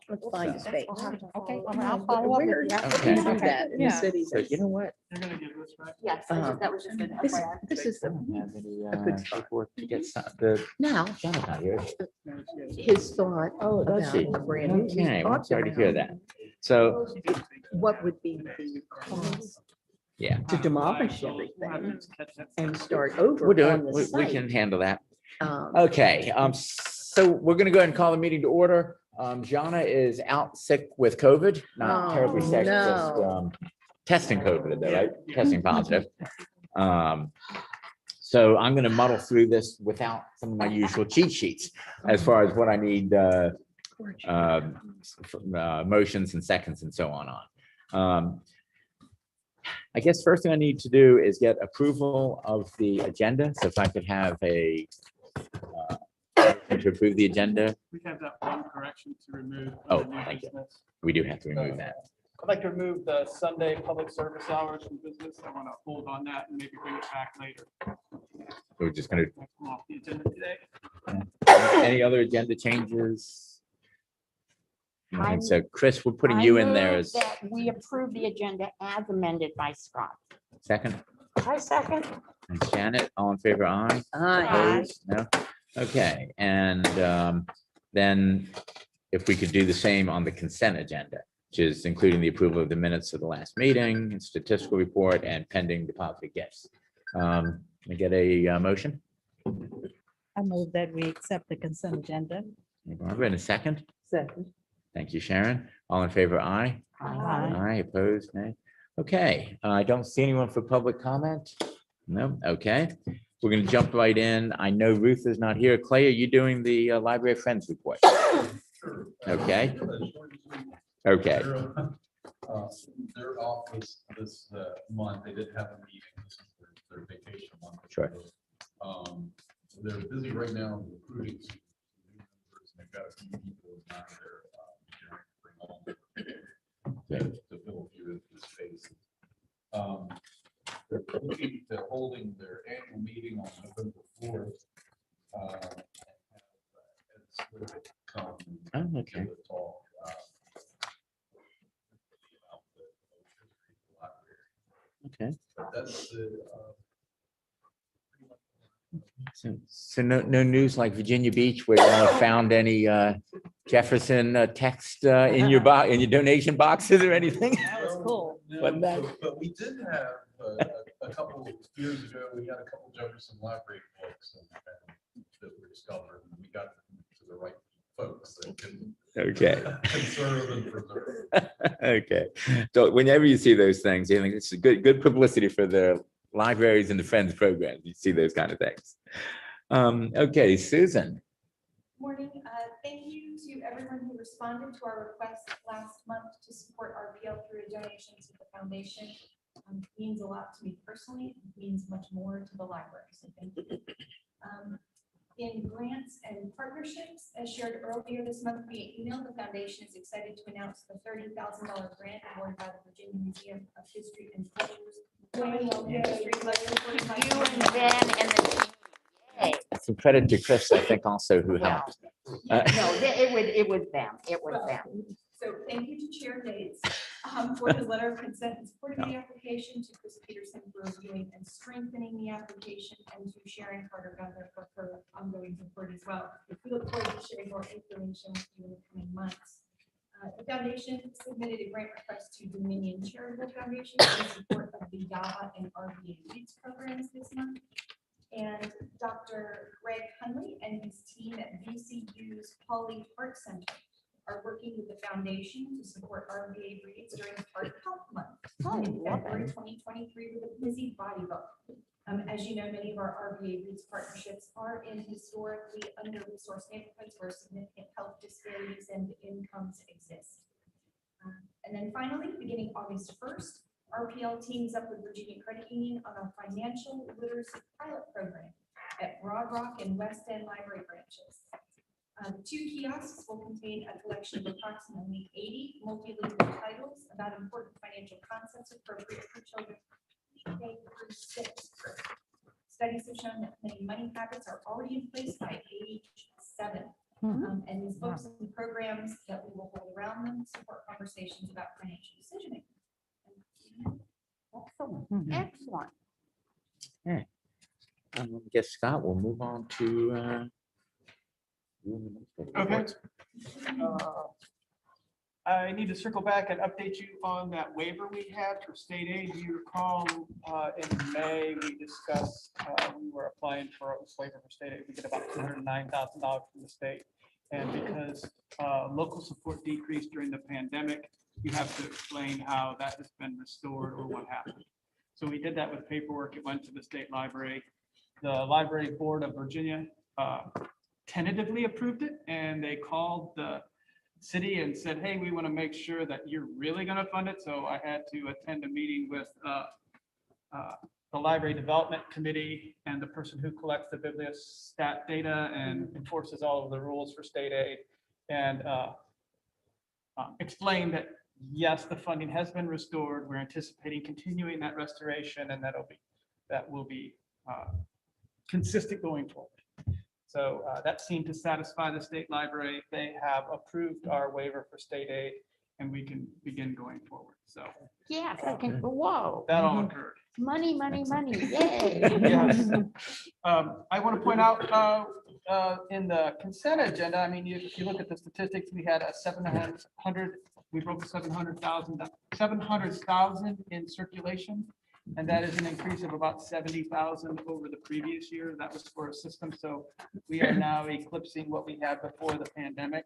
Let's find a space. Okay, I'll follow up with Where you. can you do that in the Yeah. city? So you know what? You're gonna give this, right? Yes, that was just an This, FYI. this is I don't have any, a good start. paperwork to get some, the, Now, John's not here. his thought Oh, does about she? the brand new. we Okay, well, I'm talked sorry to hear about that. So, What would be the cost yeah, to demolish everything and start over we'll do on it. the We site? can handle that. Um, Okay, so we're gonna go ahead and call the meeting to order. Jana is out sick with COVID, not Oh, terribly sick, just, no. testing COVID though, right? Testing positive. So I'm gonna muddle through this without some of my usual cheat sheets as far as what I need, motions and seconds and so on. I guess first thing I need to do is get approval of the agenda. So if I could have a motion to approve the agenda, We have that one correction to remove. Oh, under new thank you. business. we do have to remove that. I'd like to remove the Sunday public service hours from business. I want to hold on that and maybe bring it back later. We're just gonna, Come off the agenda today. any other agenda changes? And so Chris, we're putting you in there as That we approve the agenda as amended by Scott. second. I second. And Janet, all in favor, aye? Aye. Opposed? No? Okay, and then if we could do the same on the consent agenda, which is including the approval of the minutes of the last meeting, statistical report, and pending deposit gifts. Can I get a motion? I move that we accept the consent agenda. Barbara, in a second? Second. Thank you, Sharon. All in favor, aye? Aye. Aye, opposed, nay. Okay, I don't see anyone for public comment. No, okay. We're gonna jump right in. I know Ruth is not here. Clay, are you doing the Library of Friends report? Okay. Okay, Their office this month, they did have a meeting. This is their vacation month. Sure. So they're busy right now recruiting. some new members, and they've got a few people not there. Bring on to fill a few of the spaces. They're looking to holding their annual meeting on November 4th. Come oh, okay. to the talk. Okay. But that's the, So no news like Virginia Beach where you all found any Jefferson text in your box, in your donation boxes or anything? That was cool. no, Wasn't that- but we did have a couple of years ago, we had a couple Jefferson Library books that were discovered, and we got them to the right folks that can Okay. conserve and preserve. Okay. So whenever you see those things, you think it's good publicity for the libraries and the Friends program. You see those kind of things. Okay, Susan. Morning. Thank you to everyone who responded to our request last month to support RPL through a donation to the foundation. It means a lot to me personally. It means much more to the library. So thank you. In grants and partnerships, as shared earlier this month via email, the foundation is excited to announce the $30,000 grant awarded by the Virginia Museum of History and Culture's Commonwealth History Lecture for You and Ben and the team. Yay. Some credit to Chris, I think also who helped. No, it was them. It was them. So thank you to Chair Gates for his letter of consent and supporting the application, to Chris Peterson for reviewing and strengthening the application, and to Sharon Carter Gunner for her ongoing support as well. We look forward to sharing more information with you in the coming months. The foundation submitted a grant request to Dominion Charitable Foundation in support of the DAVA and RVA REITs programs this month. And Dr. Greg Hunley and his team at VCU's Pauley Heart Center are working with the foundation to support RVA REITs during Heart Health Month in February 2023 with a busy body book. As you know, many of our RVA REITs partnerships are in historically under-resourced neighborhoods where significant health disparities and incomes exist. And then finally, beginning August 1st, RPL teams up with Virginia Credit Union on a financial literacy pilot program at Broad Rock and West End library branches. The 2 kiosks will contain a collection of approximately 80 multilingual titles about important financial concepts appropriate for children K through 6. Studies have shown that many money habits are already in place by age 7. And these books and programs that we will hold around support conversations about financial decision Excellent, excellent. Guess Scott, we'll move on to. Okay. I need to circle back and update you on that waiver we had for state aid. Do you recall in May, we discussed, we were applying for a waiver for state aid. We get about $209,000 from the state. And because local support decreased during the pandemic, you have to explain how that has been restored or what happened. So we did that with paperwork. It went to the state library. The Library Board of Virginia tentatively approved it, and they called the city and said, hey, we want to make sure that you're really going to fund it. So I had to attend a meeting with the Library Development Committee and the person who collects the bibliostat data and enforces all of the rules for state aid, and explain that, yes, the funding has been restored. We're anticipating continuing that restoration, and that will be consistent going forward. So that seemed to satisfy the state library. They have approved our waiver for state aid, and we can begin going forward. So Yes, I can, whoa. that all occurred. Money, money, money, yay. Yes. I want to point out in the consent agenda, I mean, if you look at the statistics, we had a 700, we broke 700,000 in circulation. And that is an increase of about 70,000 over the previous year. That was for a system. So we are now eclipsing what we had before the pandemic.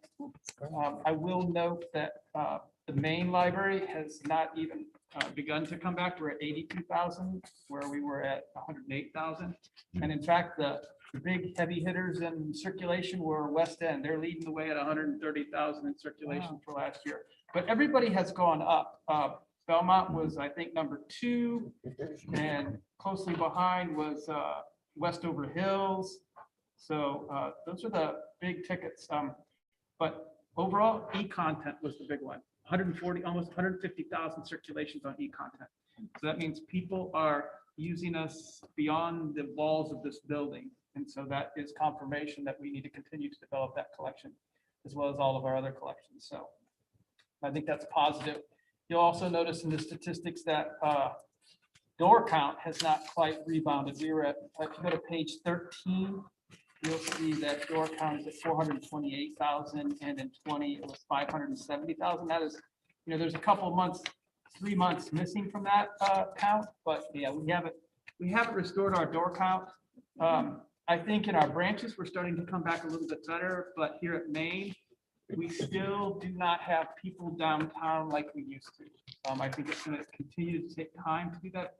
I will note that the main library has not even begun to come back. We're at 82,000, where we were at 108,000. And in fact, the big heavy hitters in circulation were West End. They're leading the way at 130,000 in circulation for last year. But everybody has gone up. Belmont was, I think, number 2, and closely behind was Westover Hills. So those are the big tickets. But overall, e-content was the big one. 140, almost 150,000 circulations on e-content. So that means people are using us beyond the walls of this building. And so that is confirmation that we need to continue to develop that collection, as well as all of our other collections. So I think that's positive. You'll also notice in the statistics that door count has not quite rebounded. We were at, if you go to page 13, you'll see that door count is at 428,000, and in 20 it was 570,000. That is, there's a couple of months, 3 months missing from that count, but yeah, we haven't restored our door count. I think in our branches we're starting to come back a little bit better, but here at Maine, we still do not have people downtown like we used to. I think it's going to continue to take time to do that.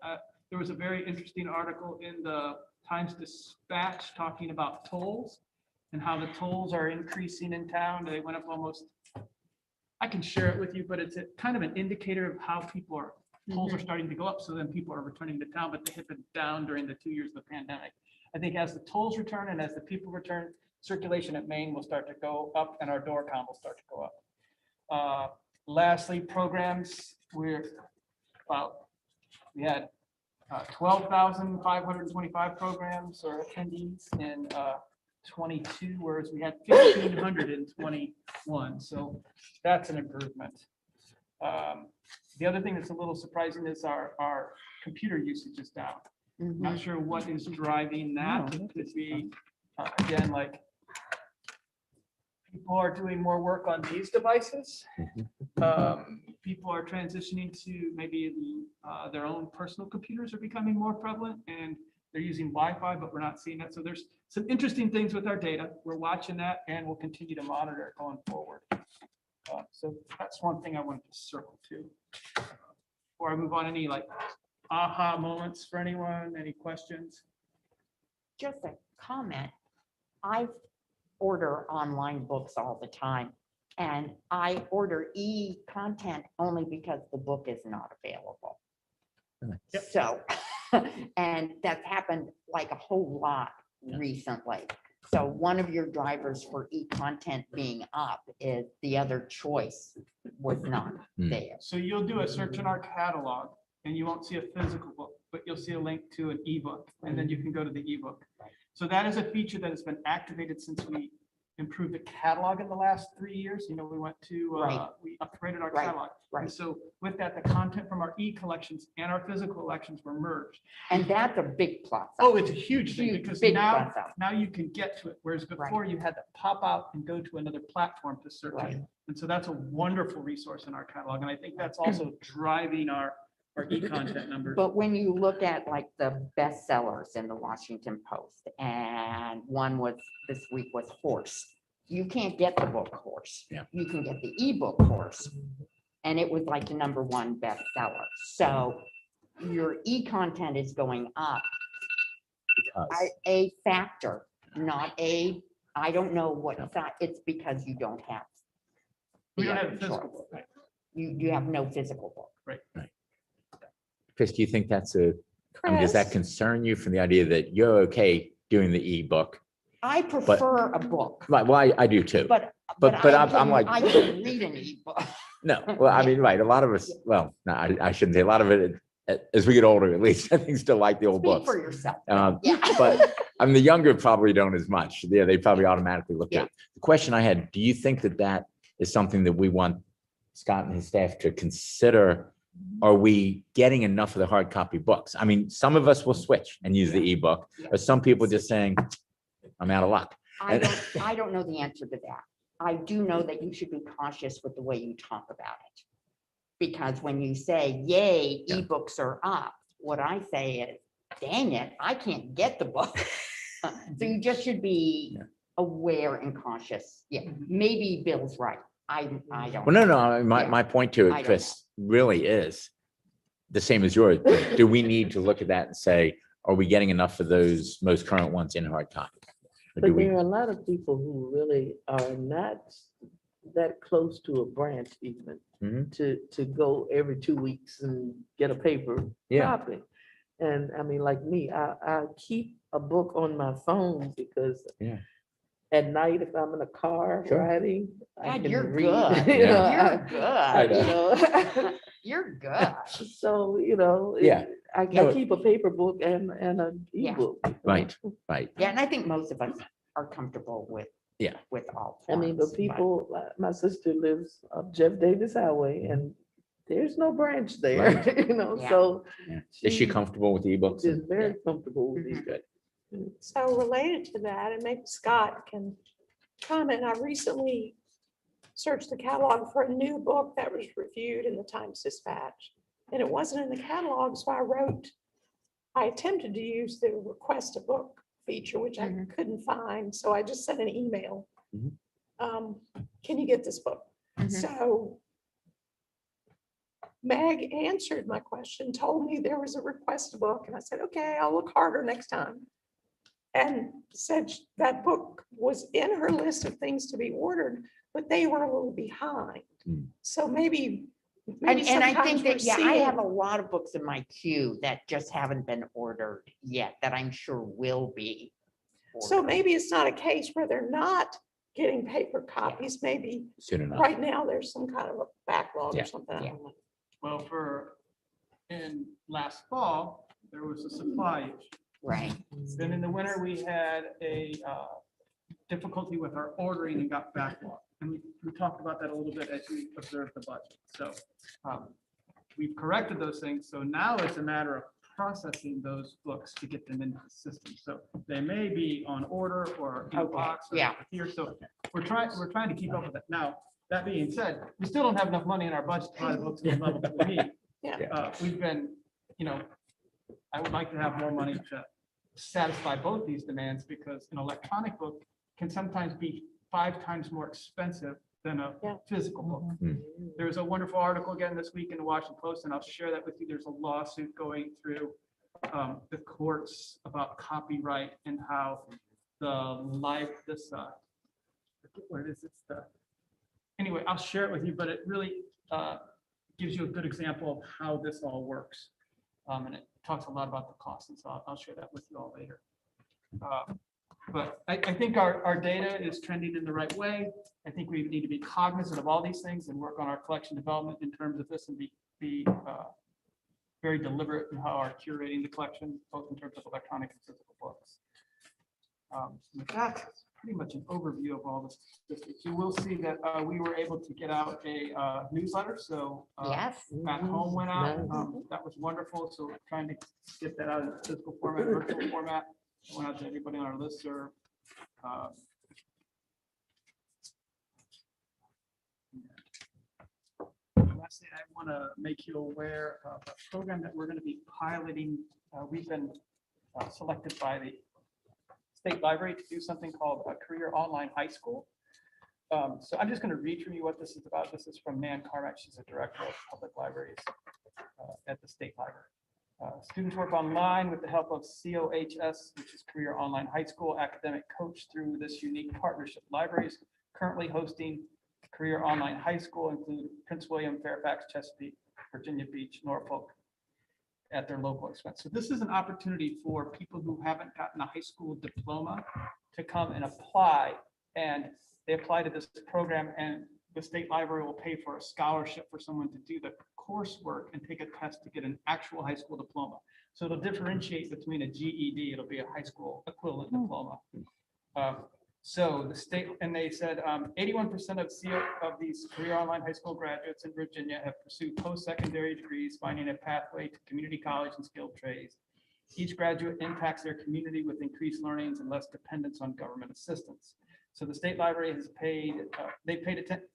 There was a very interesting article in the Times Dispatch talking about tolls and how the tolls are increasing in town. They went up almost, I can share it with you, but it's kind of an indicator of how tolls are starting to go up. So then people are returning to town, but they have been down during the 2 years of the pandemic. I think as the tolls return and as the people return, circulation at Maine will start to go up, and our door count will start to go up. Lastly, programs, we had 12,525 programs or attendees in 22, whereas we had 1,500 in 21. So that's an improvement. The other thing that's a little surprising is our computer usage is down. Not sure what is driving that. It could be, again, like people are doing more work on these devices. People are transitioning to maybe their own personal computers are becoming more prevalent, and they're using Wi-Fi, but we're not seeing that. So there's some interesting things with our data. We're watching that, and we'll continue to monitor it going forward. So that's one thing I wanted to circle to. Before I move on, any like aha moments for anyone? Any questions? Just a comment. I order online books all the time, and I order e-content only because the book is not available. Yep. So, and that's happened like a whole lot recently. So one of your drivers for e-content being up is the other choice was not there. So you'll do a search in our catalog, and you won't see a physical book, but you'll see a link to an ebook, and then you can go to the ebook. So that is a feature that has been activated since we improved the catalog in the last 3 years. You know, we went to, Right. we upgraded our Right, catalog. right. And so with that, the content from our e-collections and our physical collections were merged. And that's a big plus. Oh, it's a huge thing Huge, because big now, plus up. now you can get to it, whereas Right. before you had to pop out and go to another platform to search Right. it. And so that's a wonderful resource in our catalog. And I think that's also driving our e-content numbers. But when you look at like the bestsellers in the Washington Post, and one was, this week was Horse. You can't get the book Horse. Yeah. You can get the ebook Horse. And it was like the #1 bestseller. So your e-content is going up. Because, A factor, not a, I don't know what, it's because you don't have. We the don't have other a physical choice. book. Right. You have no physical book. Chris, do you think that's does that Chris, concern you from the idea that you're okay doing the ebook? I prefer a book, Right, well, I do too. but. But I'm can- like- I can read an ebook. No, well, I mean, right, a lot of us, well, no, I shouldn't say, a lot of it, as we get older, at least, I think still like the old Speak books. for yourself. Um, Yeah. But I mean, the younger probably don't as much. Yeah, they probably automatically look at Yeah. it. The question I had, do you think that that is something that we want Scott and his staff to consider? Are we getting enough of the hard copy books? I mean, some of us will switch and use the ebook, Yeah. or some people just saying, I'm out of luck. I don't know the answer to that. I do know that you should be cautious with the way you talk about it. Because when you say, yay, Yeah. ebooks are up, what I say is, dang it, I can't get the book. So you just should be Yeah. aware and cautious. Yeah, maybe Bill's right. I don't. Well, no, I mean, my, Yeah. my point to I it, don't Chris, really is the same as yours. Do we need to look at that and say, are we getting enough of those most current ones in hard copy? Or do But we? there are a lot of people who really are not that close to a branch even Mhm. to go every 2 weeks and get a paper Yeah. copy. And I mean, like me, I keep a book on my phone because Yeah. at night, if I'm in a car Sure. riding, I God, can you're read. good. You know, You're I good. you know. You're good. So, you know. Yeah. I No. keep a paper book and an Yeah. ebook. you know. Right, right. Yeah, and I think most of us are comfortable with. Yeah. With all. I mean, forms, but people, my sister lives up Jeff Davis Highway and there's no branch there, you know, Yeah. so. Yeah. Is she comfortable with ebooks? Is very comfortable with Mhm. these. Good. so related to that, and maybe Scott can comment, I recently searched the catalog for a new book that was reviewed in the Times Dispatch. And it wasn't in the catalog, so I attempted to use the request a book feature, which I Mhm. couldn't find, so I just sent an email. Mhm. Can you get this book? Mhm. So Meg answered my question, told me there was a request a book, and I said, okay, I'll look harder next time. And said that book was in her list of things to be ordered, but they were a little behind. Hmm. So maybe. And I sometimes think we're that, yeah, I have a seeing- lot of books in my queue that just haven't been ordered yet, that I'm sure will be. So ordered. maybe it's not a case where they're not getting paper copies. Maybe Soon enough. right now there's some kind of a backlog Yeah. or something. I Yeah. don't know. Well, in last fall, there was a supply issue. Right, Then in the winter, we had a difficulty with our ordering and got backlog. And we talked about that a little bit as we observed the budget. So we've corrected those things. So now it's a matter of processing those books to get them into the system. So they may be on order or in a Okay, box or yeah. here. So we're trying to keep up with it. Now, that being said, we still don't have enough money in our budget to buy the books at the level that we need. Yeah. We've been, I would like to have more money to satisfy both these demands because an electronic book can sometimes be 5 times more expensive than a Yeah. physical book. There's a wonderful article again this week in the Washington Post, and I'll share that with you. There's a lawsuit going through the courts about copyright and how anyway, I'll share it with you, but it really gives you a good example of how this all works. And it talks a lot about the cost, and so I'll share that with you all later. But I think our data is trending in the right way. I think we need to be cognizant of all these things and work on our collection development in terms of this and be very deliberate in how our curating the collection, both in terms of electronic and physical books. With that, pretty much an overview of all this. You will see that we were able to get out a newsletter, so Yes, At Home went out. Nice. That was wonderful. So trying to get that out in physical format, virtual format. It went out to everybody on our listserv. Lastly, I want to make you aware of a program that we're going to be piloting. We've been selected by the State Library to do something called a Career Online High School. So I'm just going to read from you what this is about. This is from Nan Carmack. She's a director of public libraries at the State Library. Students work online with the help of COHS, which is Career Online High School academic coach through this unique partnership. Libraries currently hosting Career Online High School include Prince William, Fairfax, Chesapeake, Virginia Beach, Norfolk at their local expense. So this is an opportunity for people who haven't gotten a high school diploma to come and apply. And they apply to this program, and the State Library will pay for a scholarship for someone to do the coursework and take a test to get an actual high school diploma. So it'll differentiate between a GED, it'll be a high school equivalent diploma. So the state, and they said 81% of these Career Online High School graduates in Virginia have pursued post-secondary degrees, finding a pathway to community college and skilled trades. Each graduate impacts their community with increased learnings and less dependence on government assistance. So the State Library has paid, so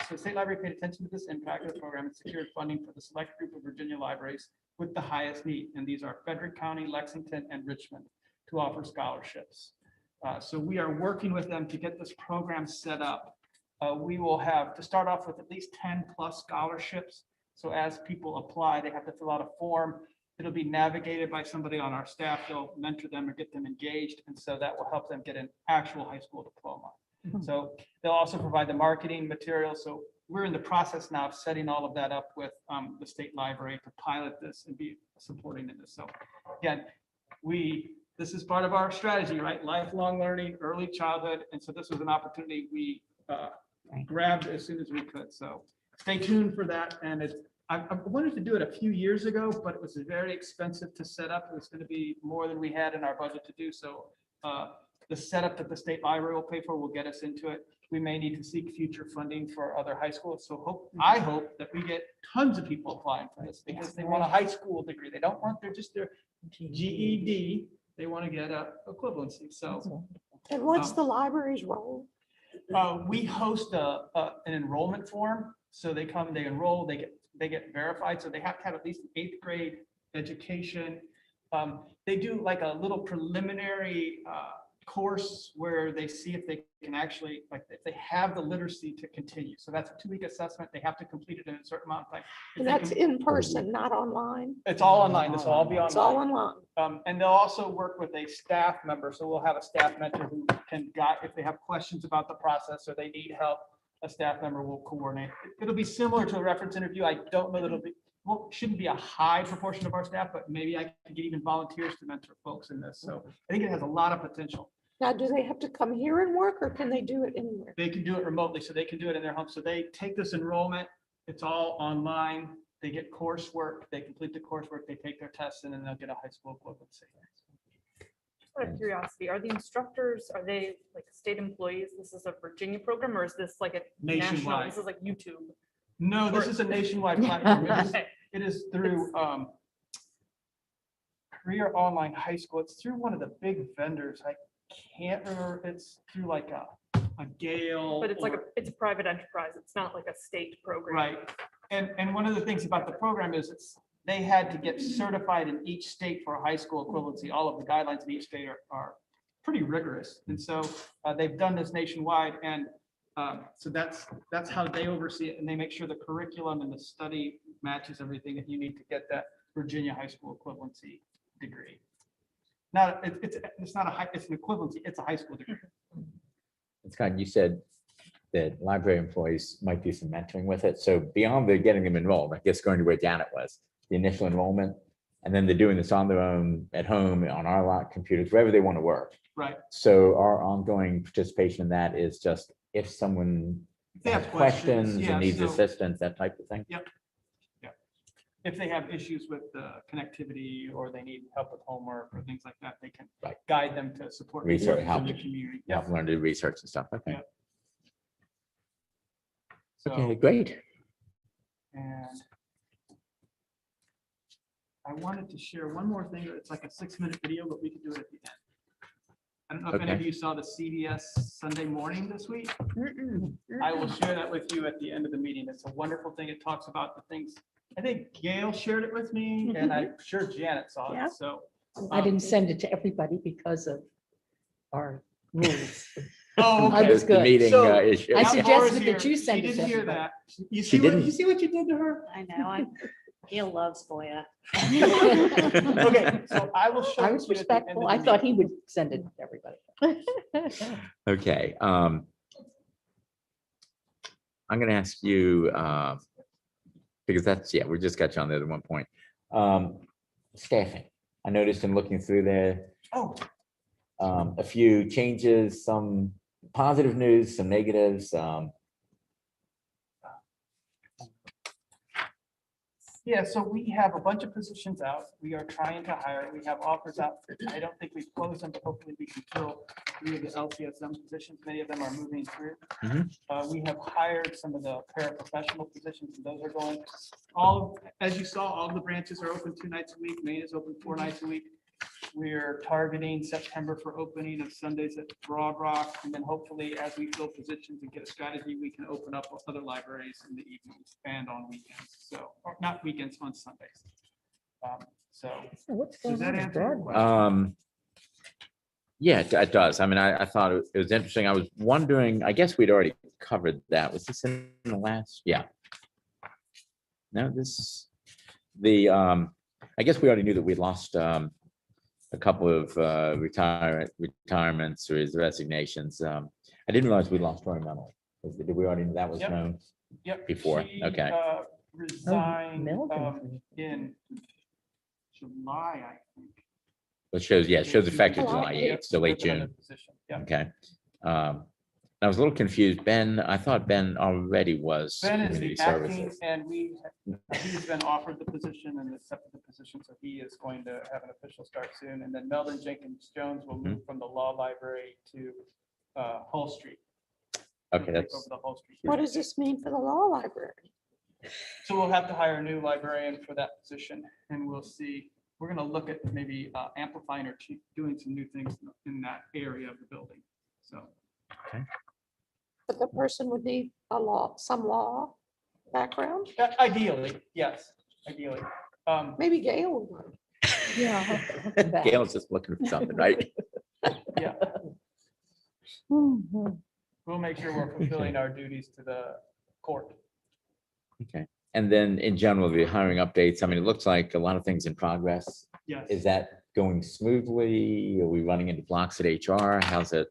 the State Library paid attention to this impact of the program and secured funding for the select group of Virginia libraries with the highest need. And these are Frederick County, Lexington, and Richmond to offer scholarships. So we are working with them to get this program set up. We will have to start off with at least 10 plus scholarships. So as people apply, they have to fill out a form. It'll be navigated by somebody on our staff. They'll mentor them or get them engaged. And so that will help them get an actual high school diploma. So they'll also provide the marketing materials. So we're in the process now of setting all of that up with the State Library to pilot this and be supporting in this. So again, this is part of our strategy, right? Lifelong learning, early childhood. And so this was an opportunity we grabbed as soon as we could. So stay tuned for that. And I wanted to do it a few years ago, but it was very expensive to set up. It was going to be more than we had in our budget to do. So the setup that the State Library will pay for will get us into it. We may need to seek future funding for other high schools. So I hope that we get tons of people applying for this because they want a high school degree. They don't want their GED. They want to get a equivalency. So And what's the library's role? we host an enrollment form. So they come, they enroll, they get verified. So they have to have at least an 8th grade education. They do like a little preliminary course where they see if they can actually, like, if they have the literacy to continue. So that's a 2-week assessment. They have to complete it in a certain amount of time. If And they that's can- in person, not online. It's all online. This will all be It's all online. online. And they'll also work with a staff member. So we'll have a staff mentor who can guide, if they have questions about the process or they need help, a staff member will coordinate. It'll be similar to a reference interview. I don't know that it'll be, well, shouldn't be a high proportion of our staff, but maybe I could get even volunteers to mentor folks in this. So I think it has a lot of potential. Now, do they have to come here and work or can they do it anywhere? They can do it remotely, so they can do it in their home. So they take this enrollment, it's all online. They get coursework, they complete the coursework, they take their tests, and then they'll get a high school equivalency. Out of curiosity, are the instructors, are they like state employees? This is a Virginia program, or is this like a national, Nationwide. this is like YouTube? No, this is a nationwide platform. It is through Career Online High School. It's through one of the big vendors. I can't remember. It's through like a Gale. But it's like or- it's a private enterprise. It's not like a state program. Right. And one of the things about the program is they had to get certified in each state for a high school equivalency. All of the guidelines in each state are pretty rigorous. And so they've done this nationwide. And so that's how they oversee it. And they make sure the curriculum and the study matches everything that you need to get that Virginia high school equivalency degree. Now, it's not it's an equivalency, it's a high school degree. Scott, you said that library employees might do some mentoring with it. So beyond the getting them enrolled, I guess going to where Janet was, the initial enrollment, and then they're doing this on their own, at home, on our lot computers, wherever they want to work. Right. So our ongoing participation in that is just if someone They have has questions yeah, and needs so- assistance, that type of thing. Yep. Yep. if they have issues with the connectivity or they need help with homework or things like that, they can Right. guide them to support Research, resources in the help. community. Yeah, Yeah. learn to do research and stuff. Okay. Yeah. Okay, So, great. and I wanted to share one more thing. It's like a 6-minute video, but we could do it at the end. I don't know if any of Okay. you saw the CBS Sunday Morning this week. I will share that with you at the end of the meeting. It's a wonderful thing. It talks about the things. I think Gail shared it with me and I'm sure Janet saw Yeah. it. So. I didn't send it to everybody because of our rules. Oh, I okay. was The good. meeting So- issue. I Now Okay. Laura's suggested that here. you send She it to didn't hear everybody. that. You She see what, didn't? you see what you did to her? I know, Gail loves FOIA. Okay, so I will show. I it was to you at the end respectful. of the I thought meeting. he would send it to everybody. Okay. I'm gonna ask you, because that's, yeah, we just got you on there at one point. Staffing. I noticed in looking through there, Oh, a few changes, some positive news, some negatives. yeah, so we have a bunch of positions out. We are trying to hire. We have offers out. I don't think we've closed them, but hopefully we can fill 3 of the LCSM positions. Many of them are moving through. Mhm. We have hired some of the paraprofessional positions, and those are going, as you saw, all the branches are open 2 nights a week. Maine is open 4 nights a week. We're targeting September for opening of Sundays at Broad Rock, and then hopefully as we fill positions and get a strategy, we can open up other libraries in the evenings and on weekends. So, or not weekends, on Sundays. So, What's does going that on answer with your Broadway? question? Yeah, it does. I mean, I thought it was interesting. I was wondering, I guess we'd already covered that. Was this in the last? Yeah. No, I guess we already knew that we lost a couple of retirements or resignations. I didn't realize we lost Roy Mennel. Did we already, that was Yep. known? Yep. before, she, okay. Resigned Melvin. in July, I think. It shows, yeah, it shows effective July July 8th, so late With another June. position. Yeah. Okay. I was a little confused. Ben, I thought Ben already was Ben is community the acting, services. and he's been offered the position and accepted the position, so he is going to have an official start soon. And then Melvin Jenkins Jones will move from the law library to Hull Street. Okay, Take that's, over the Hull Street. What does this mean for the law library? So we'll have to hire a new librarian for that position, and we'll see. We're gonna look at maybe amplifying or doing some new things in that area of the building, so. But the person would need some law background. Ideally, yes, ideally. Maybe Gail would. Yeah. I'll have to come back. Gail's just looking for something, right? Yeah, Mhm. we'll make sure we're fulfilling our duties to the court. Okay. And then in general, the hiring updates, I mean, it looks like a lot of things in progress. Yes. Is that going smoothly? Are we running into blocks at HR? How's it?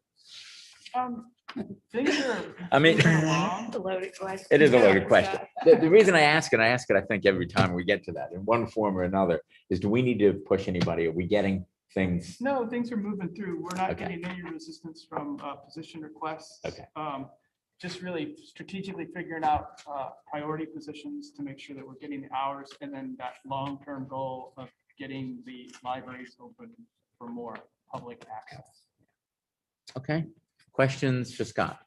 Things are. I mean- moving along. The loaded question. It is a loaded Yeah. question. The reason I ask, and I ask it, I think every time we get to that in one form or another, is do we need to push anybody? Are we getting things? No, things are moving through. We're not Okay. getting any resistance from position requests. Okay. Just really strategically figuring out priority positions to make sure that we're getting the hours, and then that long-term goal of getting the libraries open for more public access. Okay, questions for Scott?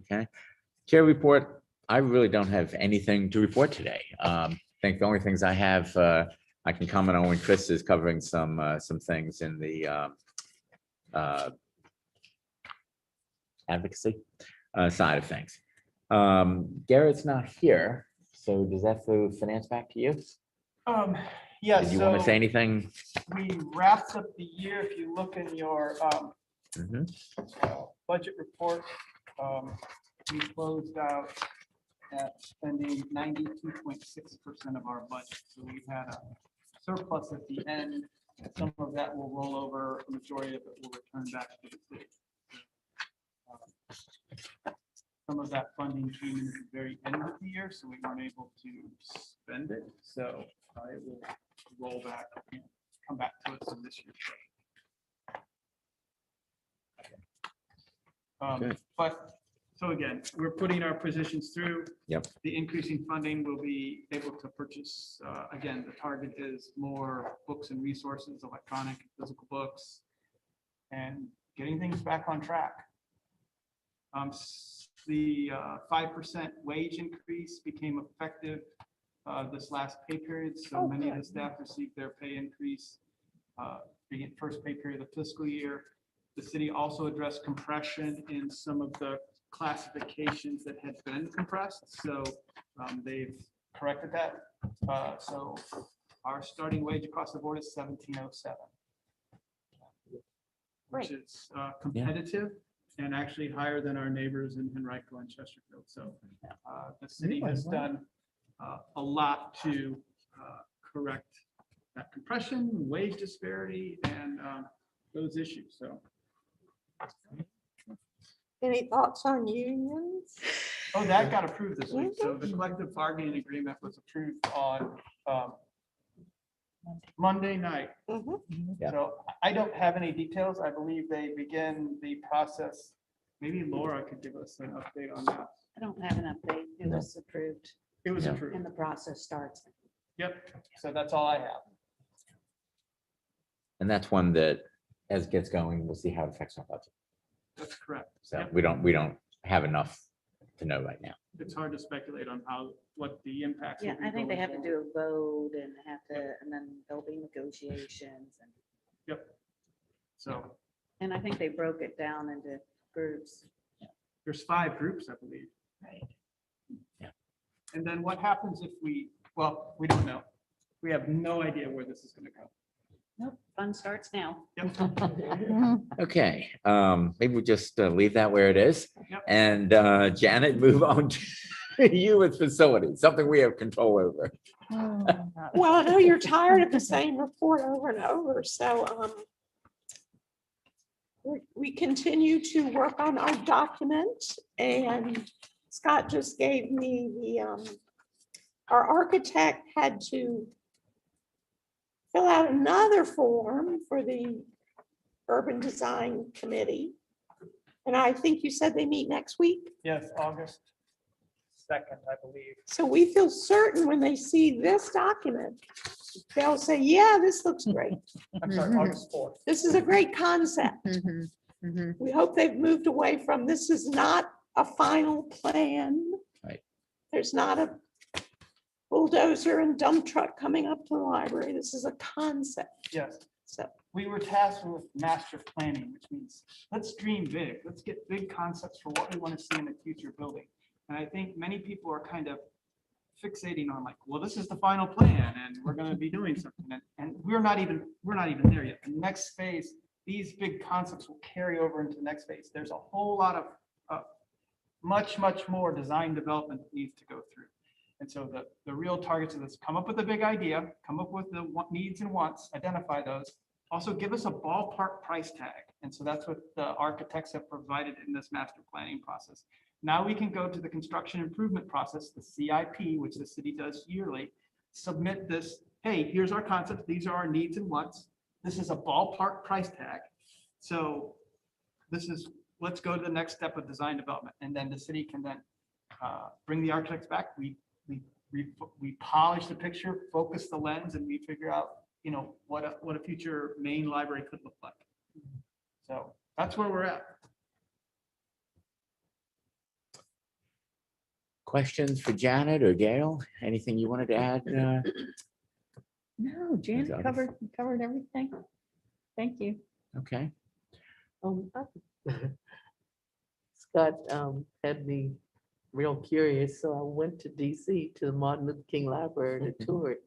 Okay, chair report. I really don't have anything to report today. I think the only things I have, I can comment on when Chris is covering some things in the advocacy side of things. Garrett's not here, so does that throw finance back to you? Yeah, Did you want to so say anything? we wrapped up the year. If you look in your Mhm. budget report, we closed out at spending 92.6% of our budget. So we had a surplus at the end. Some of that will roll over, a majority of it will return back to the city. Some of that funding came in at the very end of the year, so we weren't able to spend it. So it will roll back and come back to us in this year. Good. But So again, we're putting our positions through. Yep. The increasing funding will be able to purchase, again, the target is more books and resources, electronic, physical books, and getting things back on track. The 5% wage increase became effective this last pay period, so Oh, many of the good. staff received their pay increase beginning first pay period of the fiscal year. The city also addressed compression in some of the classifications that had been compressed, so they've corrected that. So our starting wage across the board is 1707, which is competitive and actually higher than our neighbors in Henrico and Chesterfield. So the city has done a lot to correct that compression, wage disparity, and those issues. So. Any thoughts on unions? Oh, that got approved this week. So the collective bargaining agreement was approved on Monday night. Mhm. Yeah. So I don't have any details. I believe they begin the process. Maybe Laura could give us an update on that. I don't have an update. It No. was approved It was Yeah. approved. and the process starts. Yep. So that's all I have. And that's one that, as it gets going, we'll see how it affects our budget. That's correct. So Yep. we don't have enough to know right now. It's hard to speculate on what the impacts. will Yeah, be I think they going have to forward. do a vote and have to, and then there'll be negotiations. Yep. So And I think they broke it down into groups. there's 5 groups, I believe. Right. Yeah. And then what happens if we don't know. We have no idea where this is going to go. Nope, fun starts now. Yep. Okay, maybe we just leave that where it is. Yep. And Janet, move on to you with facilities, something we have control over. Well, I know you're tired of the same report over and over, so we continue to work on our document, and Scott just gave me our architect had to fill out another form for the Urban Design Committee. And I think you said they meet next week. Yes, August 2nd, I believe. So we feel certain when they see this document, they'll say, yeah, this looks great. I'm sorry, August 4th. This is a great concept. Mhm, mhm. We hope they've moved away from, this is not a final plan. Right. There's not a bulldozer and dump truck coming up to the library. This is a concept. Yes. So We were tasked with master planning, which means let's dream big. Let's get big concepts for what we want to see in the future building. And I think many people are kind of fixating on like, well, this is the final plan and we're going to be doing something. And we're not even there yet. The next phase, these big concepts will carry over into the next phase. There's a whole lot of much more design development that needs to go through. And so the real targets of this, come up with a big idea, come up with the needs and wants, identify those. Also give us a ballpark price tag. And so that's what the architects have provided in this master planning process. Now we can go to the construction improvement process, the CIP, which the city does yearly, submit this, hey, here's our concept, these are our needs and wants. This is a ballpark price tag. So let's go to the next step of design development. And then the city can then bring the architects back. We polish the picture, focus the lens, and we figure out, what a future main library could look like. So that's where we're at. Questions for Janet or Gail? Anything you wanted to add? No, Janet covered everything. Thank you. Okay, Scott had me real curious, so I went to DC to the Martin Luther King Library to tour it.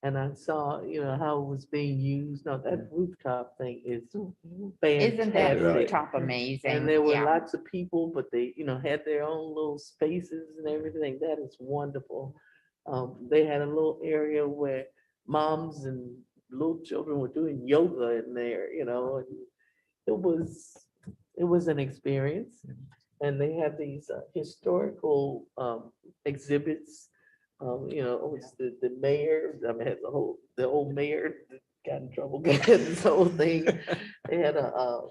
And I saw, how it was being used. Now that rooftop thing is fantastic. Isn't that rooftop amazing? And there were Yeah. lots of people, but they, had their own little spaces and everything. That is wonderful. They had a little area where moms and little children were doing yoga in there, and it was an experience. And they have these historical exhibits. It's the mayor, has the old mayor that got in trouble getting this whole thing. They had a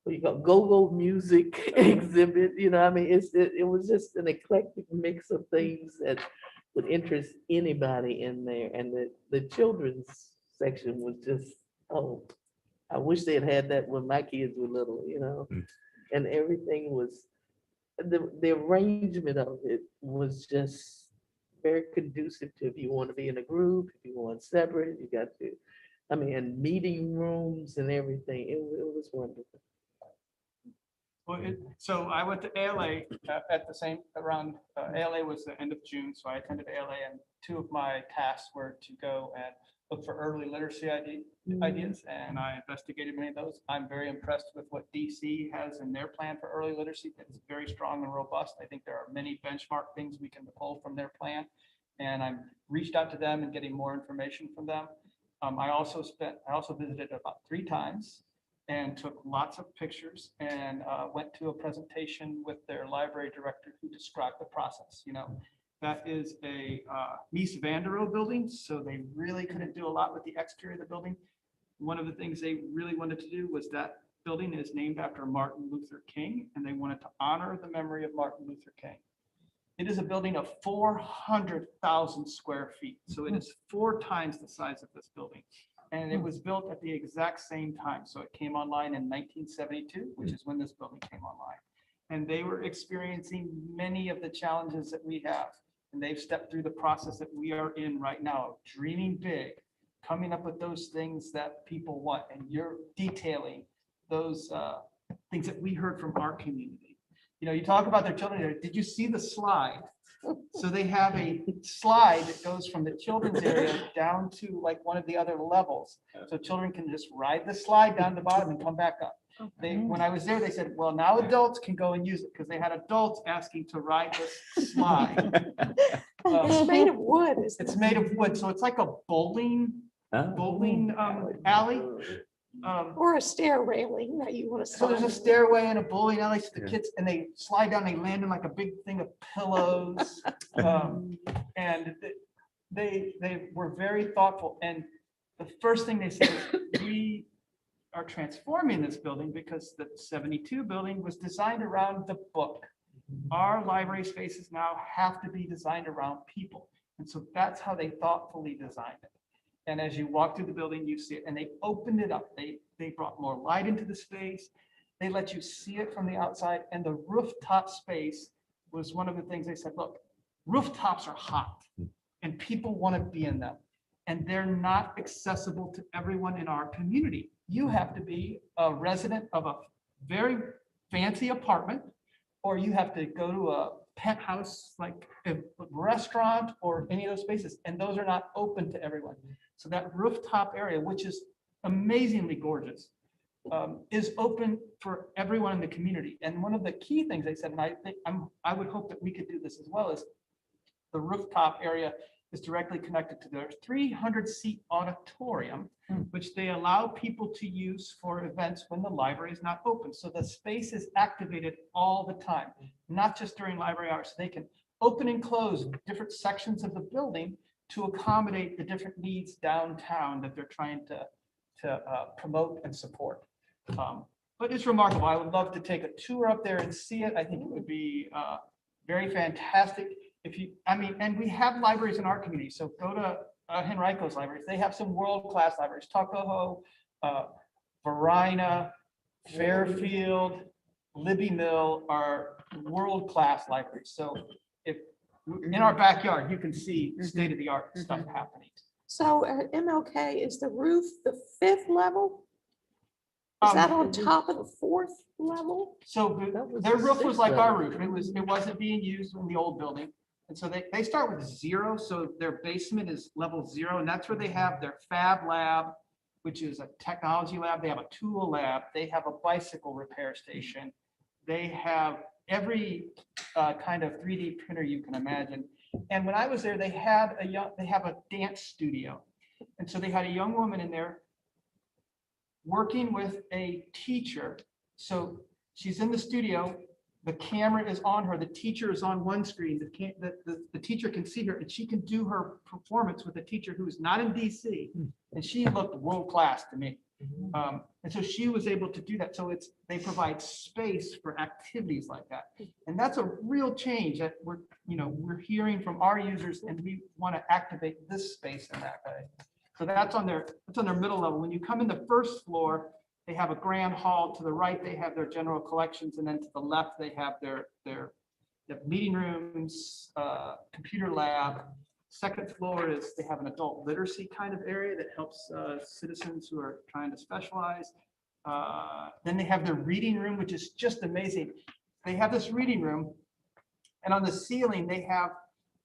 what you call go-go music exhibit, I mean, it was just an eclectic mix of things that would interest anybody in there. And the children's section was just, oh, I wish they had that when my kids were little. And everything was, the arrangement of it was just very conducive to if you want to be in a group, if you want separate, you got to, I mean, and meeting rooms and everything. It was wonderful. Well, so I went to ALA at the same, around, ALA was the end of June, so I attended ALA, and two of my tasks were to go and look for early literacy ideas, and I investigated many of those. I'm very impressed with what DC has in their plan for early literacy. It's very strong and robust. I think there are many benchmark things we can pull from their plan, and I'm reached out to them and getting more information from them. I also visited about 3 times and took lots of pictures, and went to a presentation with their library director who described the process. That is a Mies van der Rohe building, so they really couldn't do a lot with the exterior of the building. One of the things they really wanted to do was that building is named after Martin Luther King, and they wanted to honor the memory of Martin Luther King. It is a building of 400,000 square feet, so it is 4 times the size of this building. And it was built at the exact same time. So it came online in 1972, which is when this building came online. And they were experiencing many of the challenges that we have. And they've stepped through the process that we are in right now, of dreaming big, coming up with those things that people want. And you're detailing those things that we heard from our community. You talk about their children. Did you see the slide? So they have a slide that goes from the children's area down to like one of the other levels. So children can just ride the slide down to the bottom and come back up. When I was there, they said, well, now adults can go and use it, because they had adults asking to ride this slide. It's made of wood. It's made of wood. So it's like a bowling alley. Or a stair railing that you want to. So there's a stairway and a bowling alley, so the kids, and they slide down, they land in like a big thing of pillows. And they were very thoughtful. And the first thing they said is, we are transforming this building because the 72 building was designed around the book. Our library spaces now have to be designed around people. And so that's how they thoughtfully designed it. And as you walk through the building, you see it, and they opened it up. They brought more light into the space. They let you see it from the outside. And the rooftop space was one of the things they said, look, rooftops are hot and people want to be in them. And they're not accessible to everyone in our community. You have to be a resident of a very fancy apartment, or you have to go to a penthouse, like a restaurant or any of those spaces. And those are not open to everyone. So that rooftop area, which is amazingly gorgeous, is open for everyone in the community. And one of the key things they said, and I would hope that we could do this as well, is the rooftop area is directly connected to their 300-seat auditorium, which they allow people to use for events when the library is not open. So the space is activated all the time, not just during library hours. So they can open and close different sections of the building to accommodate the different needs downtown that they're trying to promote and support. But it's remarkable. I would love to take a tour up there and see it. I think it would be very fantastic. And we have libraries in our community. So go to Henrico's libraries. They have some world-class libraries. Tuckahoe, Varina, Fairfield, Libby Mill are world-class libraries. So if in our backyard, you can see state-of-the-art stuff happening. So at MLK, is the roof the 5th level? Is that on top of the 4th level? So their roof was like our roof. It wasn't being used in the old building. And so they start with 0. So their basement is level 0. And that's where they have their fab lab, which is a technology lab. They have a tool lab. They have a bicycle repair station. They have every kind of 3D printer you can imagine. And when I was there, they have a dance studio. And so they had a young woman in there working with a teacher. So she's in the studio, the camera is on her, the teacher is on one screen, the teacher can see her, and she can do her performance with a teacher who's not in DC. And she looked world-class to me. And so she was able to do that. So they provide space for activities like that. And that's a real change that we're hearing from our users, and we want to activate this space in that way. So that's on their middle level. When you come in the first floor, they have a grand hall. To the right, they have their general collections. And then to the left, they have their meeting rooms, computer lab. Second floor is they have an adult literacy kind of area that helps citizens who are trying to specialize. Then they have their reading room, which is just amazing. They have this reading room, and on the ceiling, they have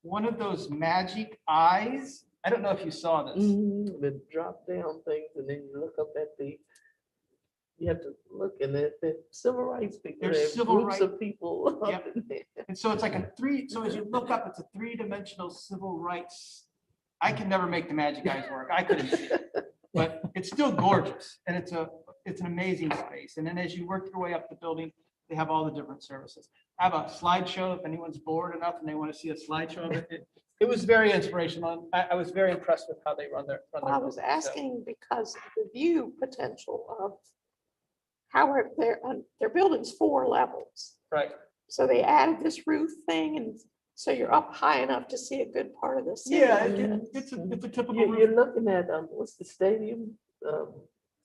one of those magic eyes. I don't know if you saw this. The drop down things, and then you look up at you have to look, and the civil rights people, There's there's civil groups of people up Yep. in there. And so it's like so as you look up, it's a three-dimensional civil rights. I can never make the magic eyes work. I couldn't see it, but it's still gorgeous, and it's an amazing space. And then as you work your way up the building, they have all the different services. I have a slideshow if anyone's bored enough and they want to see a slideshow of it. It was very inspirational. I was very impressed with how they run their. I was business, so. asking because of the view potential of how are their building's 4 levels. Right. So they added this roof thing, and so you're up high enough to see a good part of the city. Yeah, Yeah. it's a typical. You're roof. looking at, what's the stadium?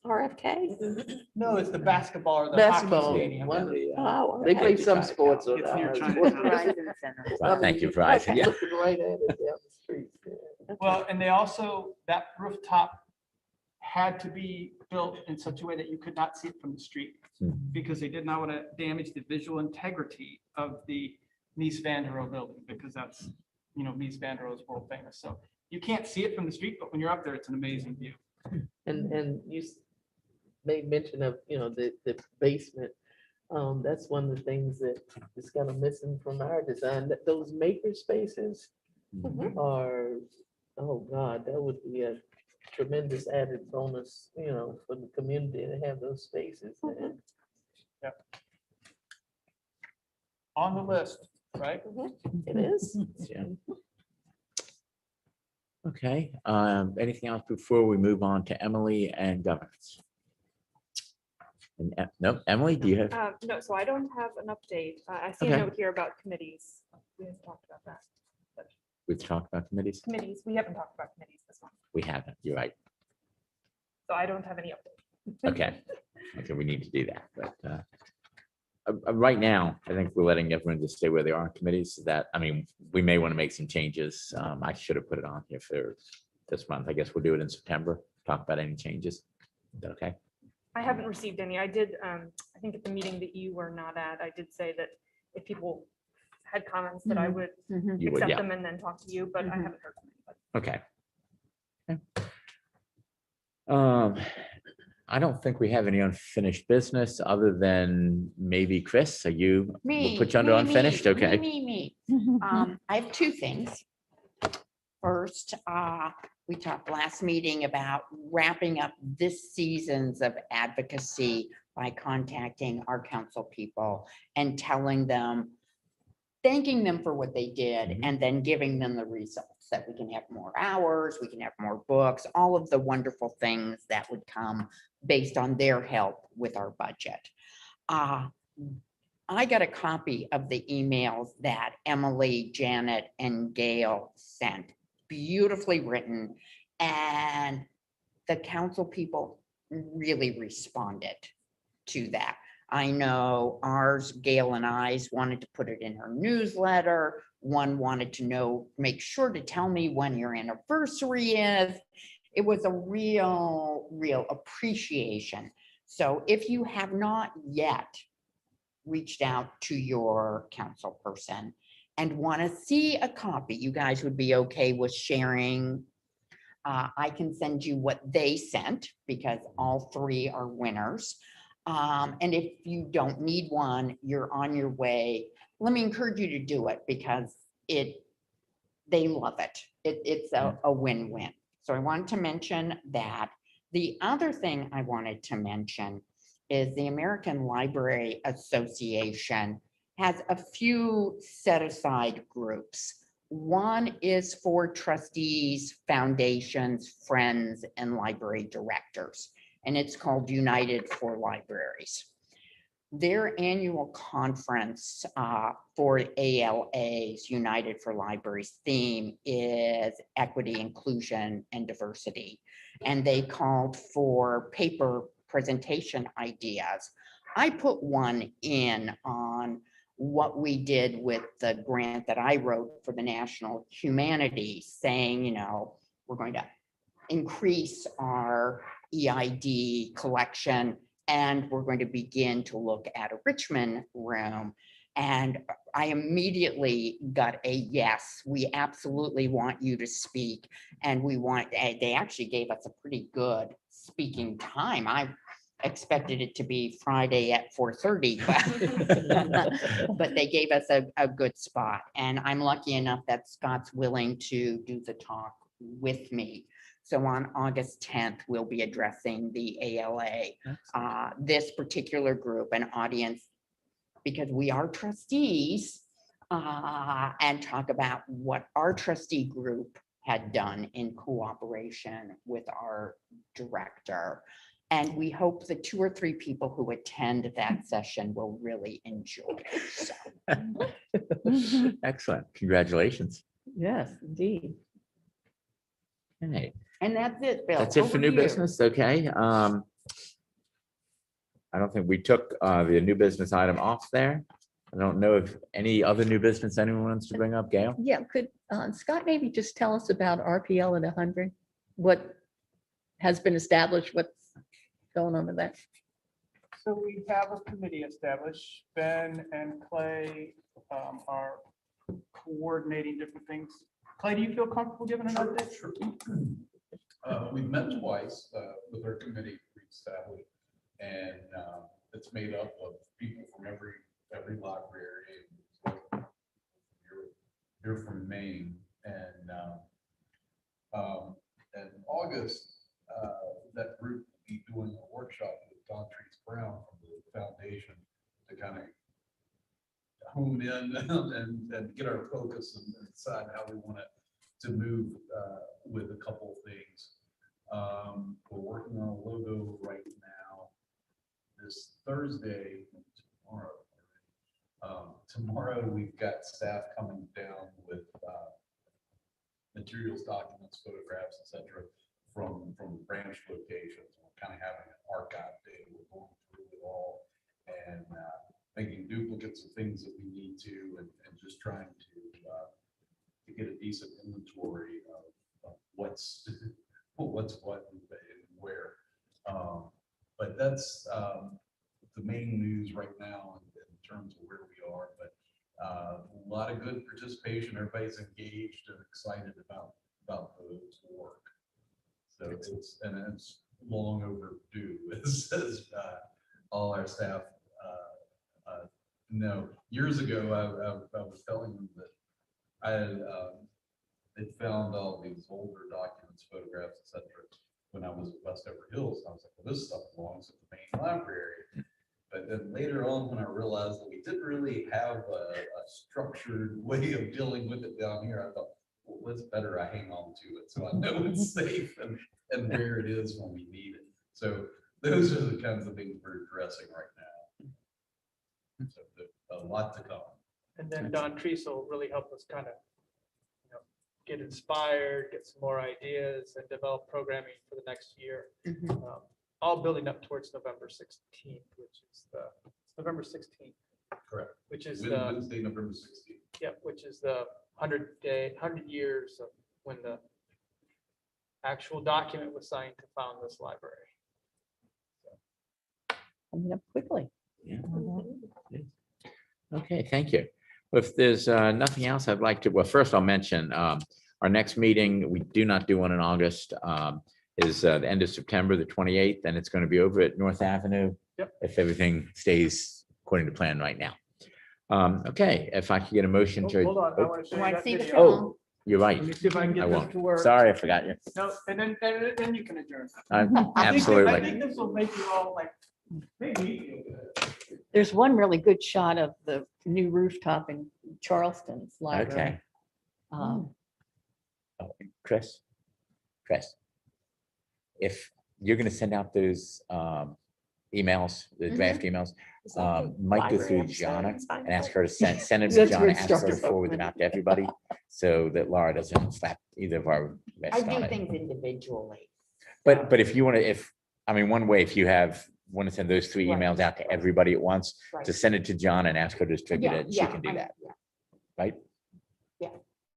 RFK? No, it's the basketball or the hockey Basketball. stadium. One of the, Oh, they okay. play some sports. It's near on Chinatown. Verizon Center. I Thank mean, you, Verizon. you're Yeah. Looking right at it down the street. Yeah. Well, and they also, that rooftop had to be built in such a way that you could not see it from the street, Hmm. because they did not want to damage the visual integrity of the Mies van der Rohe building, because that's, Mies van der Rohe is world famous. So you can't see it from the street, but when you're up there, it's an amazing view. And you made mention of, the basement. That's one of the things that is kind of missing from our design, that those maker spaces are, oh God, that would be a tremendous added bonus, for the community to have those spaces. And On the list, right? It is. Yeah. Okay, anything else before we move on to Emily and governance? And, no, Emily, do you have? No, so I don't have an update. I see Okay. a note here about committees. We haven't talked about that. We've talked about committees? Committees, we haven't talked about committees this month, We haven't, you're right. so I don't have any update. Okay, okay, we need to do that, but right now, I think we're letting everyone just stay where they are on committees. We may want to make some changes. I should have put it on here for this month. I guess we'll do it in September, talk about any changes. Is that okay? I haven't received any. I did, I think at the meeting that you were not at, I did say that if people had comments that I would Mhm. You would, accept yeah, them and then talk to you, but I Mhm. haven't heard from anybody. okay. I don't think we have any unfinished business other than maybe Chris, we'll Me. put you under me, unfinished, me, okay? Me. I have 2 things. First, we talked last meeting about wrapping up this season's of advocacy by contacting our council people and telling them, thanking them for what they did, Mhm. and then giving them the results, that we can have more hours, we can have more books, all of the wonderful things that would come based on their help with our budget. I got a copy of the emails that Emily, Janet, and Gail sent, beautifully written, and the council people really responded to that. I know ours, Gail and I's, wanted to put it in her newsletter. One wanted to know, make sure to tell me when your anniversary is. It was a real appreciation. So if you have not yet reached out to your council person and want to see a copy, you guys would be okay with sharing. I can send you what they sent, because all 3 are winners. And if you don't need one, you're on your way. Let me encourage you to do it, because they love it. It's a win-win. So I wanted to mention that. The other thing I wanted to mention is the American Library Association has a few set-aside groups. One is for trustees, foundations, friends, and library directors. and it's called United for Libraries. Their annual conference for ALA's United for Libraries theme is equity, inclusion, and diversity. And they called for paper presentation ideas. I put one in on what we did with the grant that I wrote for the National Humanities, saying, you know, we're going to increase our EID collection, and we're going to begin to look at a Richmond room. And I immediately got a yes, we absolutely want you to speak. And we want, they actually gave us a pretty good speaking time. I expected it to be Friday at 4:30, but they gave us a good spot. And I'm lucky enough that Scott's willing to do the talk with me. So on August 10th, we'll be addressing the ALA, this particular group, an audience, because we are trustees, and talk about what our trustee group had done in cooperation with our director. And we hope the 2 or 3 people who attend that session will really enjoy it. So, Excellent. Congratulations. Yes, indeed. Okay. and that's it, Bill. That's it for Over new to you. business. Okay. I don't think we took the new business item off there. I don't know if any other new business anyone wants to bring up, Gail? Yeah, could Scott maybe just tell us about RPL at 100? What has been established? What's going on with that? So we have a committee established. Ben and Clay are coordinating different things. Clay, do you feel comfortable giving an update? Sure. We've met twice with our committee we established, and it's made up of people from every library. You're from Maine, and in August, that group will be doing a workshop with Don Trees Brown from the foundation to kind of hone in and get our focus and decide how we want to move with a couple of things. We're working on a logo right now. This Thursday, tomorrow we've got staff coming down with materials, documents, photographs, etc., from branch locations. We're kind of having an archive day. We're going through it all and making duplicates of things that we need to, and just trying to get a decent inventory of what's what and where. But that's the main news right now in terms of where we are. But a lot of good participation. Everybody's engaged and excited about the work. So it's long overdue, as all our staff know. Years ago, I was telling them that I had found all these older documents, photographs, etc., when I was at Westover Hills. I was like, well, this stuff belongs at the main library. But then later on, when I realized that we didn't really have a structured way of dealing with it down here, I thought, well, it's better I hang on to it so I know it's safe and where it is when we need it. So those are the kinds of things we're addressing right now. So a lot to come. And then Don Treese will really help us kind of, get inspired, get some more ideas, and develop programming for the next year. All building up towards November 16th, which is November 16th. Correct. Which is Wednesday, November 16th. Yeah, which is the 100 years of when the actual document was signed to found this library. Coming up quickly. Yeah. Okay, thank you. If there's nothing else, I'd like to, well, first I'll mention our next meeting, we do not do one in August, is the end of September, the 28th, and it's going to be over at North Avenue. Yep. If everything stays according to plan right now. Okay, if I could get a motion to. Hold on, I want to show Oh, I you that see the video. film. Oh, you're right. Let me see if I can I get this won't. to work. Sorry, I forgot you. No, and then you can adjourn. I I Absolutely. think this will make you all like, maybe. There's one really good shot of the new rooftop in Charleston's library. Okay. Um, Oh, Chris, if you're gonna send out those emails, the draft emails. Might go through Jana and ask her to send it to That's Jana, where it ask her to starts. forward them out to everybody, so that Laura doesn't slap either of our I wrists do on it. things individually. But if you want to, one way, if you want to send those 3 Right. emails out to everybody at once, Right. to send it to John and ask her to distribute Yeah, it, she yeah, can do I- that, yeah, right?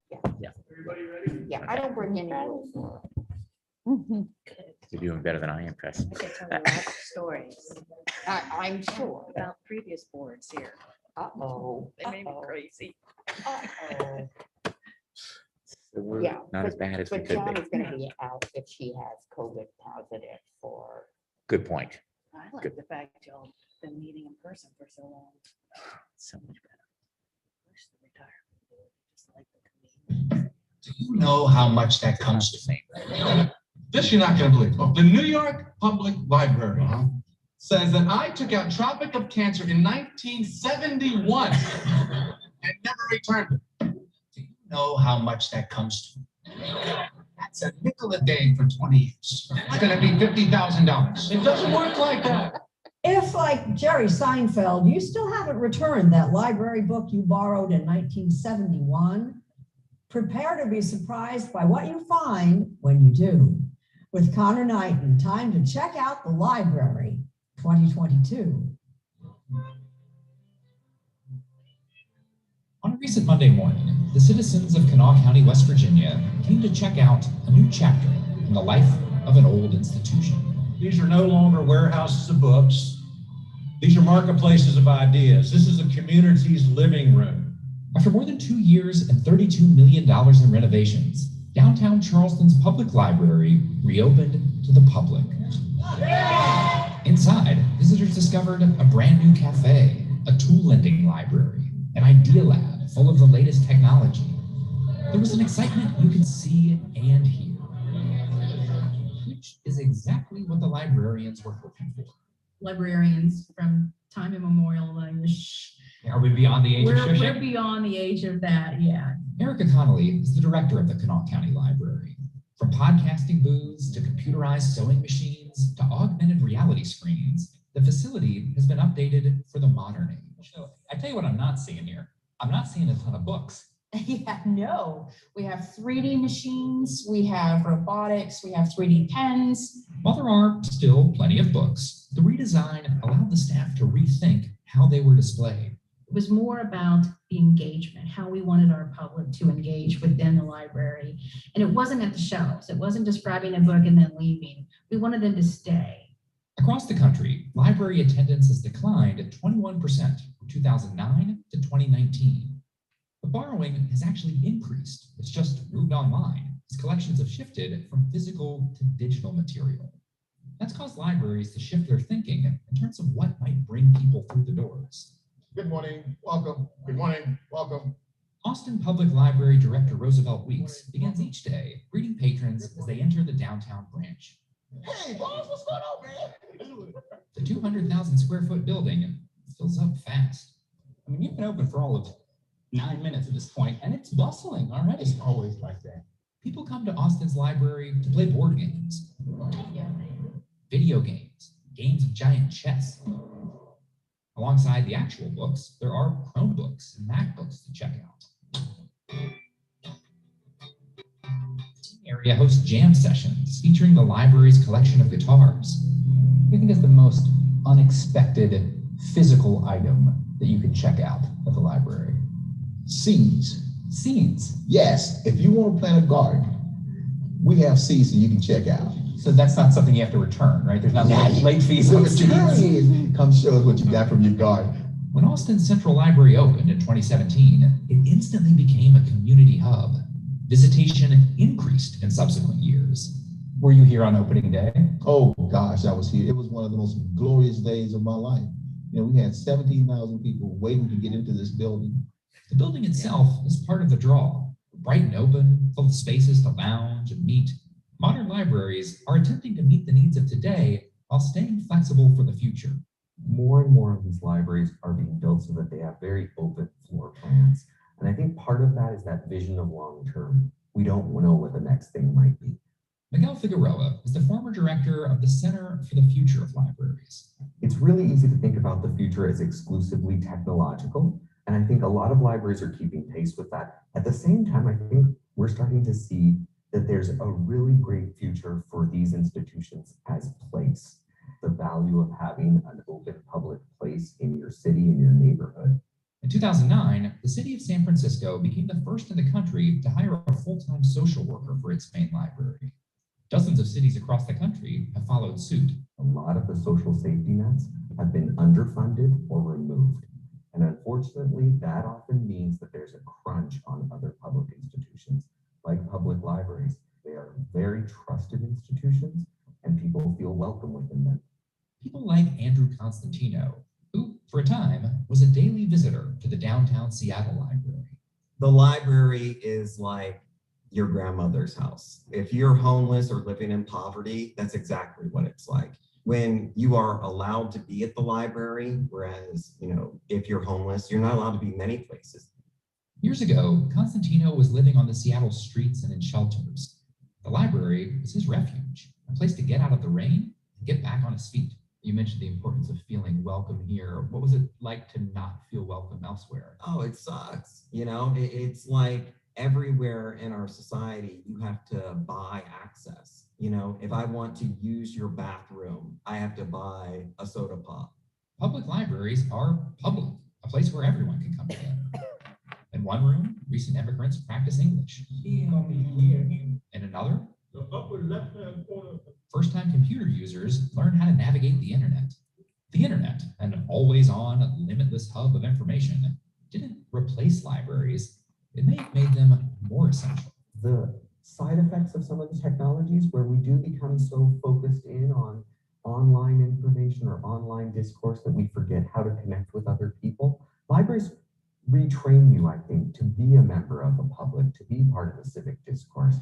Everybody ready? Yeah, I don't bring any rules. You're doing better than I am, Chris. I could tell you lots of stories I'm sure. about previous boards here. Uh-oh. They made me uh-oh, crazy. uh-oh. So we're Yeah, not as bad as we But could John be. is gonna be out if she has COVID positive for, Good point. I like Good. the fact y'all been meeting in person for so long. So much better. Wish the retirement board just like the committee. Do you know how much that comes to? Same. This you're not gonna believe. The New York Public Library says that I took out Tropic of Cancer in 1971 and never returned it. Do you know how much that comes to? That's a nickel a day for 20 years. It's gonna be $50,000. It doesn't work like that. If, like Jerry Seinfeld, you still haven't returned that library book you borrowed in 1971, prepare to be surprised by what you find when you do. With Connor Knighton, time to check out the library 2022. On a recent Monday morning, the citizens of Kanawha County, West Virginia, came to check out a new chapter in the life of an old institution. These are no longer warehouses of books. These are marketplaces of ideas. This is a community's living room. After more than 2 years and $32 million in renovations, downtown Charleston's public library reopened to the public. Inside, visitors discovered a brand new cafe, a tool lending library, an idea lab full of the latest technology. There was an excitement you could see and hear, which is exactly what the librarians were hoping for. Librarians from time immemorial. Are we beyond the age of We're shushing? beyond the age of that, yeah. Erica Connolly is the director of the Kanawha County Library. From podcasting booths to computerized sewing machines to augmented reality screens, the facility has been updated for the modern age. So I tell you what I'm not seeing here. I'm not seeing a ton of books. Yeah, no, we have 3D machines, we have robotics, we have 3D pens. While there are still plenty of books, the redesign allowed the staff to rethink how they were displayed. It was more about the engagement, how we wanted our public to engage within the library. And it wasn't at the shelves. It wasn't just grabbing a book and then leaving. We wanted them to stay. Across the country, library attendance has declined at 21% from 2009 to 2019. But borrowing has actually increased. It's just moved online as collections have shifted from physical to digital material. That's caused libraries to shift their thinking in terms of what might bring people through the doors. Good morning, welcome. Good morning, welcome. Austin Public Library Director Roosevelt Weeks begins each day greeting patrons as they enter the downtown branch. Hey, boss, what's going on, man? The 200,000 square foot building fills up fast. I mean, you've been open for all of 9 minutes at this point, and it's bustling already. It's always like that. People come to Austin's library to play board games, video games, games of giant chess. Alongside the actual books, there are Chromebooks and MacBooks to check out. The area hosts jam sessions featuring the library's collection of guitars. What do you think is the most unexpected physical item that you can check out at the library? Seeds. Seeds. Yes, if you want to plant a garden, we have seeds that you can check out. So that's not something you have to return, right? There's not late fees The on return seeds. is, come show us what you got from your garden. When Austin Central Library opened in 2017, it instantly became a community hub. Visitation increased in subsequent years. Were you here on opening day? Oh gosh, I was here. It was one of the most glorious days of my life. You know, we had 17,000 people waiting to get into this building. The building itself is part of the draw. Bright and open, full of spaces to lounge and meet. Modern libraries are attempting to meet the needs of today while staying flexible for the future. More and more of these libraries are being built so that they have very open floor plans. And I think part of that is that vision of long term. We don't know what the next thing might be. Miguel Figueroa is the former director of the Center for the Future of Libraries. It's really easy to think about the future as exclusively technological, and I think a lot of libraries are keeping pace with that. At the same time, I think we're starting to see that there's a really great future for these institutions as place. The value of having an open public place in your city, in your neighborhood. In 2009, the city of San Francisco became the first in the country to hire a full-time social worker for its main library. Dozens of cities across the country have followed suit. A lot of the social safety nets have been underfunded or removed. And unfortunately, that often means that there's a crunch on other public institutions, like public libraries. They are very trusted institutions, and people feel welcome within them. People like Andrew Constantino, who, for a time, was a daily visitor to the downtown Seattle library. The library is like your grandmother's house. If you're homeless or living in poverty, that's exactly what it's like. When you are allowed to be at the library, whereas, if you're homeless, you're not allowed to be many places. Years ago, Constantino was living on the Seattle streets and in shelters. The library was his refuge, a place to get out of the rain and get back on his feet. You mentioned the importance of feeling welcome here. What was it like to not feel welcome elsewhere? Oh, it sucks. It's like everywhere in our society, you have to buy access. If I want to use your bathroom, I have to buy a soda pop. Public libraries are public, a place where everyone can come together. In one room, recent immigrants practice English. In another, The upper left-hand corner. first-time computer users learn how to navigate the internet. The internet, an always-on, limitless hub of information, didn't replace libraries. It may have made them more essential. The side effects of some of the technologies where we do become so focused in on online information or online discourse that we forget how to connect with other people. Libraries retrain you, I think, to be a member of the public, to be part of the civic discourse.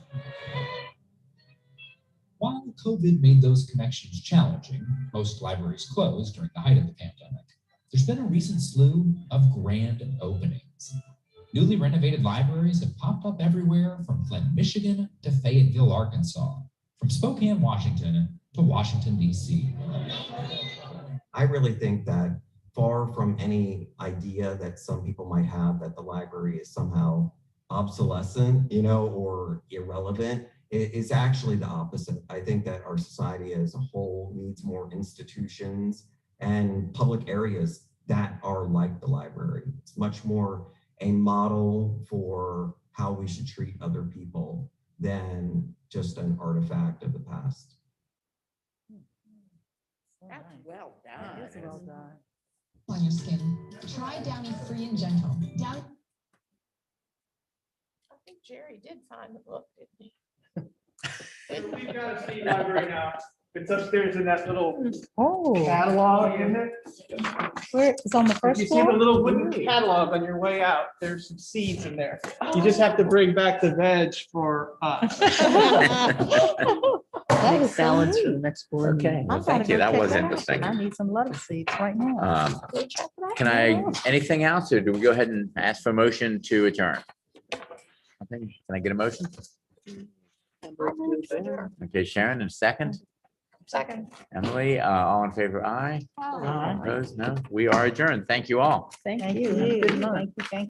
While COVID made those connections challenging, most libraries closed during the height of the pandemic, there's been a recent slew of grand openings. Newly renovated libraries have popped up everywhere from Flint, Michigan to Fayetteville, Arkansas, from Spokane, Washington to Washington, D.C. I really think that far from any idea that some people might have that the library is somehow obsolescent, or irrelevant, it is actually the opposite. I think that our society as a whole needs more institutions and public areas that are like the library. It's much more a model for how we should treat other people than just an artifact of the past. That's well done. That is well done. On your skin. Try Downy Free and Gentle. Downy. I think Jerry did find the book, didn't he? We've got a state library now. It's upstairs in that little Oh, catalog, isn't it? where, it's on the If first you see the floor? little wooden catalog on your way out, there's some seeds in there. You just have to bring back the veg for us. That is so Balance for neat. the next board. Okay, meeting. well, I'm gonna thank you. go That check was out. interesting. I need some lettuce seeds right now. Go check that Can out. I, anything else, or do we go ahead and ask for a motion to adjourn? Can I get a motion? Okay, Sharon, in a second. Second. Emily, all in favor, aye? Aye. Opposed, no? We are adjourned. Thank you all. Thank you. Have a good night. Thank you.